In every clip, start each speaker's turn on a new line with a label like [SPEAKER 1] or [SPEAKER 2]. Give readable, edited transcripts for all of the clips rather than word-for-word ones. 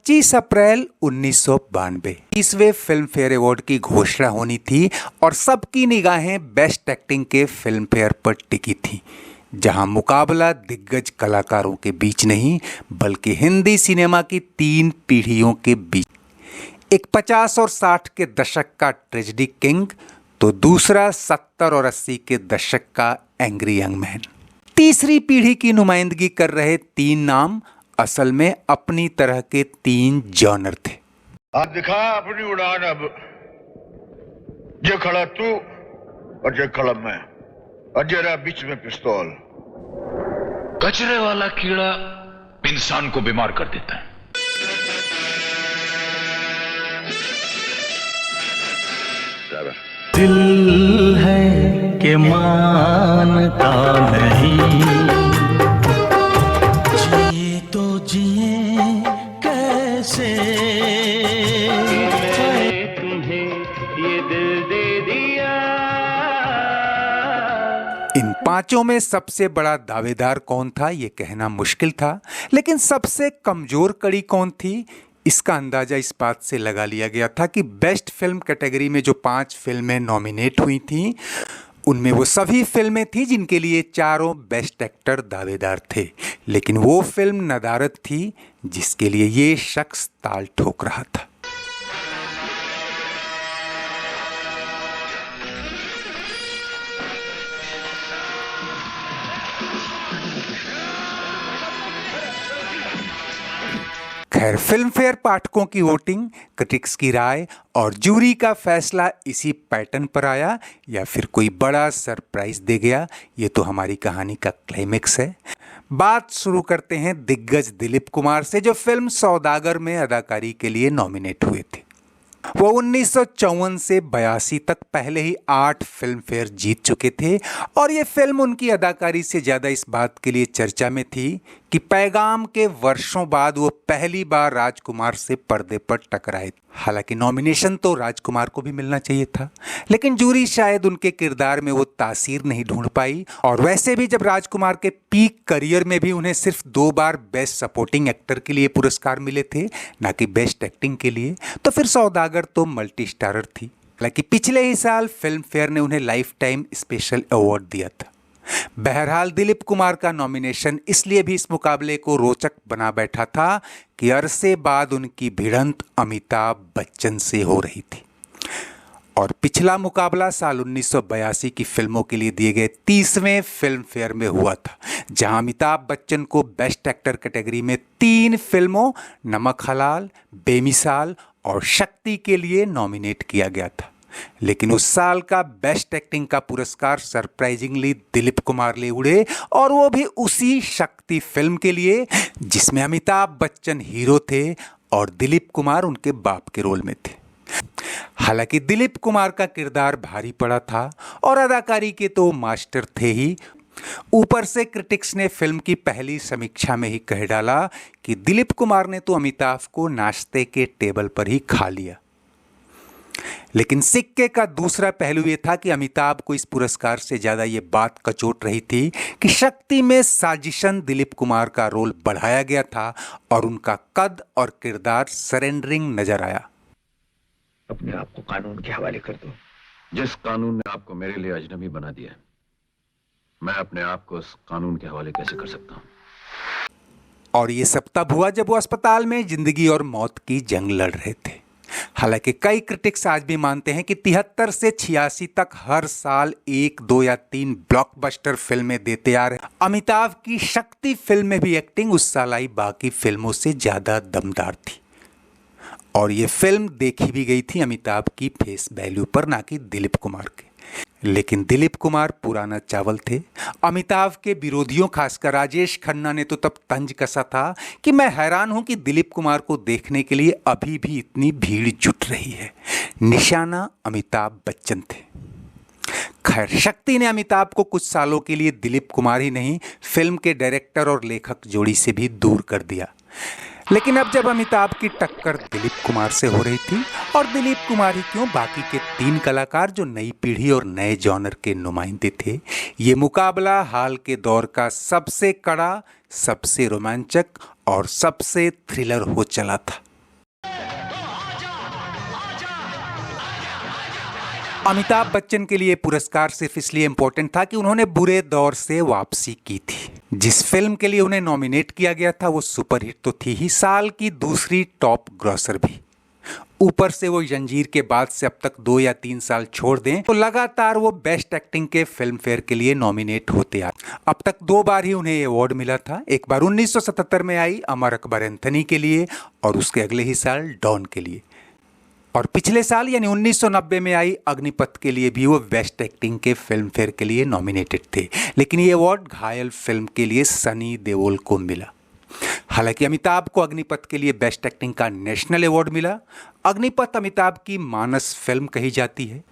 [SPEAKER 1] 25 अप्रैल 1992 30वें film fair award की घोषणा होनी थी और सबकी निगाहें बेस्ट एक्टिंग के फिल्म फेयर पर टिकी थी, जहां मुकाबला दिग्गज कलाकारों के बीच नहीं बल्कि हिंदी सिनेमा की 3 पीढ़ियों के बीच। एक 50 और 60 के दशक का ट्रेजेडी किंग तो दूसरा 70 और 80 के दशक का एंग्री यंग मैन। तीसरी पीढ़ी की नुमाइंदगी कर रहे 3 नाम असल में अपनी तरह के 3 जॉनर थे।
[SPEAKER 2] आज दिखा अपनी उड़ान, अब जे खड़ा तू और जे खड़ा मैं और जरा बीच में पिस्तौल।
[SPEAKER 3] कचरे वाला कीड़ा इंसान को बीमार कर देता है।
[SPEAKER 4] दिल है कि मानता नहीं, जिए तो जिए कैसे, मैंने तुम्हें ये दिल दे दिया।
[SPEAKER 1] इन 5 में सबसे बड़ा दावेदार कौन था ये कहना मुश्किल था, लेकिन सबसे कमजोर कड़ी कौन थी इसका अंदाजा इस बात से लगा लिया गया था कि बेस्ट फिल्म कैटेगरी में जो 5 फिल्में नॉमिनेट हुई थीं उनमें वो सभी फिल्में थीं जिनके लिए चारों बेस्ट एक्टर दावेदार थे, लेकिन वो फिल्म नदारत थी जिसके लिए ये शख्स ताल ठोक रहा था। खैर, फिल्म फेयर पाठकों की वोटिंग, क्रिटिक्स की राय और जूरी का फैसला इसी पैटर्न पर आया या फिर कोई बड़ा सरप्राइज दे गया, ये तो हमारी कहानी का क्लाइमेक्स है। बात शुरू करते हैं दिग्गज दिलीप कुमार से, जो फिल्म सौदागर में अदाकारी के लिए नॉमिनेट हुए थे। वो 1954 से 82 तक पहले ही 8 फिल्म फेयर जीत चुके थे और ये फिल्म उनकी अदाकारी से ज़्यादा इस बात के लिए चर्चा में थी कि पैगाम के वर्षों बाद वो पहली बार राजकुमार से पर्दे पर टकराए। हालांकि नॉमिनेशन तो राजकुमार को भी मिलना चाहिए था, लेकिन जूरी शायद उनके किरदार में वो तासीर नहीं ढूंढ पाई। और वैसे भी जब राजकुमार के पीक करियर में भी उन्हें सिर्फ 2 बार बेस्ट सपोर्टिंग एक्टर के लिए पुरस्कार मिले थे, ना कि बेस्ट एक्टिंग के लिए, तो फिर सौदागर तो मल्टी स्टारर थी। हालांकि पिछले ही साल फिल्म फेयर ने उन्हें लाइफ टाइम स्पेशल अवार्ड दिया था। बहरहाल दिलीप कुमार का नॉमिनेशन इसलिए भी इस मुकाबले को रोचक बना बैठा था कि अरसे बाद उनकी भिड़ंत अमिताभ बच्चन से हो रही थी। और पिछला मुकाबला साल 1982 की फिल्मों के लिए दिए गए 30वें फिल्म फेयर में हुआ था, जहां अमिताभ बच्चन को बेस्ट एक्टर कैटेगरी में 3 फिल्मों नमक हलाल, बेमिसाल और शक्ति के लिए नॉमिनेट किया गया था। लेकिन उस साल का बेस्ट एक्टिंग का पुरस्कार सरप्राइजिंगली दिलीप कुमार ले उड़े, और वो भी उसी शक्ति फिल्म के लिए जिसमें अमिताभ बच्चन हीरो थे और दिलीप कुमार उनके बाप के रोल में थे। हालांकि दिलीप कुमार का किरदार भारी पड़ा था और अदाकारी के तो मास्टर थे ही, ऊपर से क्रिटिक्स ने फिल्म की पहली समीक्षा में ही कह डाला कि दिलीप कुमार ने तो अमिताभ को नाश्ते के टेबल पर ही खा लिया। लेकिन सिक्के का दूसरा पहलू ये था कि अमिताभ को इस पुरस्कार से ज्यादा ये बात कचोट रही थी कि शक्ति में साजिशन दिलीप कुमार का रोल बढ़ाया गया था और उनका कद और किरदार सरेंडरिंग नजर आया।
[SPEAKER 3] अपने आप को कानून के हवाले कर दो। जिस कानून ने आपको मेरे लिए अजनबी बना दिया, मैं अपने आप को उस कानून के हवाले कैसे कर सकता हूं?
[SPEAKER 1] और ये सब तब हुआ जब वो अस्पताल में जिंदगी और मौत की जंग लड़ रहे थे। हालांकि कई क्रिटिक्स आज भी मानते हैं कि 73 से 86 तक हर साल 1, 2 या 3 ब्लॉकबस्टर फिल्में देते आ रहे अमिताभ की शक्ति फिल्म में भी एक्टिंग उस साल आई बाकी फिल्मों से ज्यादा दमदार थी। और ये फिल्म देखी भी गई थी अमिताभ की फेस वैल्यू पर, ना कि दिलीप कुमार के। लेकिन दिलीप कुमार पुराना चावल थे। अमिताभ के विरोधियों खासकर राजेश खन्ना ने तो तब तंज कसा था कि मैं हैरान हूं कि दिलीप कुमार को देखने के लिए अभी भी इतनी भीड़ जुट रही है। निशाना अमिताभ बच्चन थे। खैर, शक्ति ने अमिताभ को कुछ सालों के लिए दिलीप कुमार ही नहीं, फिल्म के डायरेक्टर और लेखक जोड़ी से भी दूर कर दिया। लेकिन अब जब अमिताभ की टक्कर दिलीप कुमार से हो रही थी, और दिलीप कुमार ही क्यों, बाकी के 3 कलाकार जो नई पीढ़ी और नए जॉनर के नुमाइंदे थे, ये मुकाबला हाल के दौर का सबसे कड़ा, सबसे रोमांचक और सबसे थ्रिलर हो चला था। अमिताभ बच्चन के लिए पुरस्कार सिर्फ इसलिए इम्पोर्टेंट था कि उन्होंने बुरे दौर से वापसी की थी। जिस फिल्म के लिए उन्हें नॉमिनेट किया गया था वो सुपरहिट तो थी ही, साल की दूसरी टॉप ग्रॉसर भी। ऊपर से वो जंजीर के बाद से अब तक 2 या 3 साल छोड़ दें तो लगातार वो बेस्ट एक्टिंग के फिल्म फेयर के लिए नॉमिनेट होते आए। अब तक 2 बार ही उन्हें अवार्ड मिला था। एक बार 1977 में आई अमर अकबर एंथनी के लिए और उसके अगले ही साल डॉन के लिए, और पिछले साल यानी 1990 में आई अग्निपथ के लिए भी वो बेस्ट एक्टिंग के फिल्म फेयर के लिए नॉमिनेटेड थे। लेकिन ये अवार्ड घायल फिल्म के लिए सनी देओल को मिला। हालांकि अमिताभ को अग्निपथ के लिए बेस्ट एक्टिंग का नेशनल अवार्ड मिला। अग्निपथ अमिताभ की मानस फिल्म कही जाती है।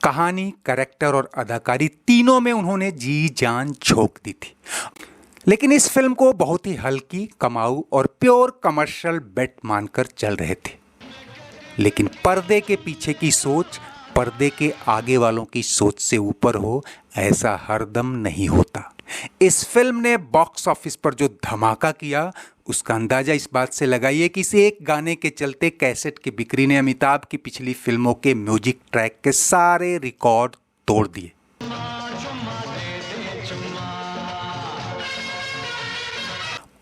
[SPEAKER 1] कहानी, कैरेक्टर और अदाकारी तीनों में उन्होंने जी जान झोंक दी थी। लेकिन इस फिल्म को बहुत ही हल्की, कमाऊ और प्योर कमर्शियल बेट मानकर चल रहे थे। लेकिन पर्दे के पीछे की सोच पर्दे के आगे वालों की सोच से ऊपर हो, ऐसा हरदम नहीं होता। इस फिल्म ने बॉक्स ऑफिस पर जो धमाका किया उसका अंदाजा इस बात से लगाइए कि इस एक गाने के चलते कैसेट की बिक्री ने अमिताभ की पिछली फिल्मों के म्यूजिक ट्रैक के सारे रिकॉर्ड तोड़ दिए।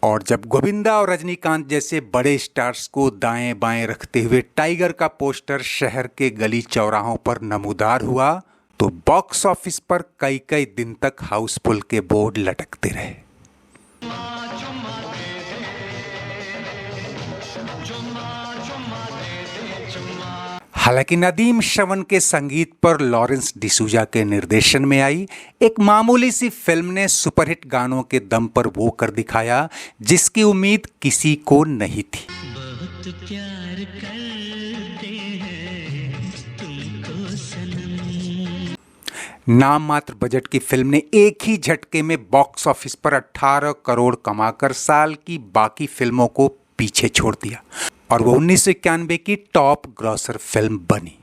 [SPEAKER 1] और जब गोविंदा और रजनीकांत जैसे बड़े स्टार्स को दाएं बाएं रखते हुए टाइगर का पोस्टर शहर के गली चौराहों पर नमूदार हुआ तो बॉक्स ऑफिस पर कई कई दिन तक हाउसफुल के बोर्ड लटकते रहे। हालांकि नदीम श्रवण के संगीत पर लॉरेंस डिसूजा के निर्देशन में आई एक मामूली सी फिल्म ने सुपरहिट गानों के दम पर वो कर दिखाया जिसकी उम्मीद किसी को नहीं थी। बहुत प्यार करते हैं तुमको सनम। नाम मात्र बजट की फिल्म ने एक ही झटके में बॉक्स ऑफिस पर 18 करोड़ कमाकर साल की बाकी फिल्मों को पीछे छोड़ दिया और वो 1991 की टॉप ग्रॉसर फिल्म बनी।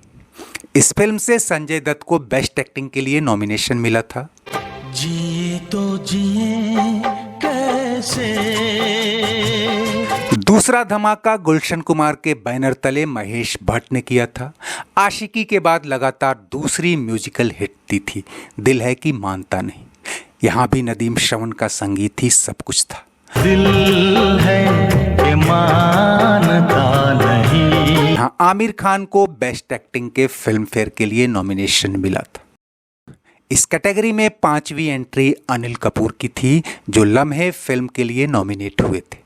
[SPEAKER 1] इस फिल्म से संजय दत्त को बेस्ट एक्टिंग के लिए नॉमिनेशन मिला था। जिए तो जिए कैसे। दूसरा धमाका गुलशन कुमार के बैनर तले महेश भट्ट ने किया था। आशिकी के बाद लगातार दूसरी म्यूजिकल हिट दी थी दिल है कि मानता नहीं। यहाँ भी नदीम श्रवण का संगीत ही सब कुछ था। दिल है कि मानता नहीं। हाँ, आमिर खान को बेस्ट एक्टिंग के फिल्म फेयर के लिए नॉमिनेशन मिला था। इस कैटेगरी में 5वीं एंट्री अनिल कपूर की थी जो लम्हे फिल्म के लिए नॉमिनेट हुए थे।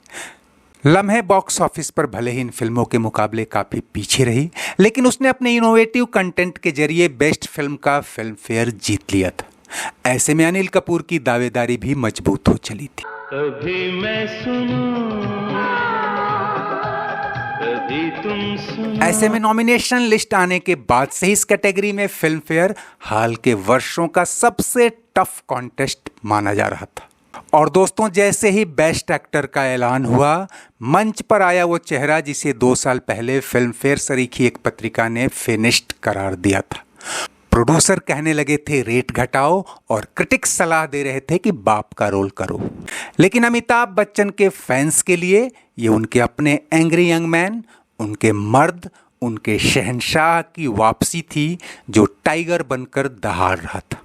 [SPEAKER 1] लम्हे बॉक्स ऑफिस पर भले ही इन फिल्मों के मुकाबले काफी पीछे रही, लेकिन उसने अपने इनोवेटिव कंटेंट के जरिए बेस्ट फिल्म का फिल्म फेयर जीत लिया था। ऐसे में अनिल कपूर की दावेदारी भी मजबूत हो चली थी।
[SPEAKER 4] कभी मैं सुनूं, कभी तुम सुनो।
[SPEAKER 1] ऐसे में नॉमिनेशन लिस्ट आने के बाद से इस कैटेगरी में फिल्म फेयर हाल के वर्षों का सबसे टफ कॉन्टेस्ट माना जा रहा था। और दोस्तों, जैसे ही बेस्ट एक्टर का ऐलान हुआ, मंच पर आया वो चेहरा जिसे 2 साल पहले फिल्म फेयर सरीखी एक पत्रिका ने फिनिश्ड करार दिया था। प्रोड्यूसर कहने लगे थे रेट घटाओ और क्रिटिक्स सलाह दे रहे थे कि बाप का रोल करो। लेकिन अमिताभ बच्चन के फैंस के लिए ये उनके अपने एंग्री यंग मैन, उनके मर्द, उनके शहंशाह की वापसी थी जो टाइगर बनकर दहाड़ रहा था।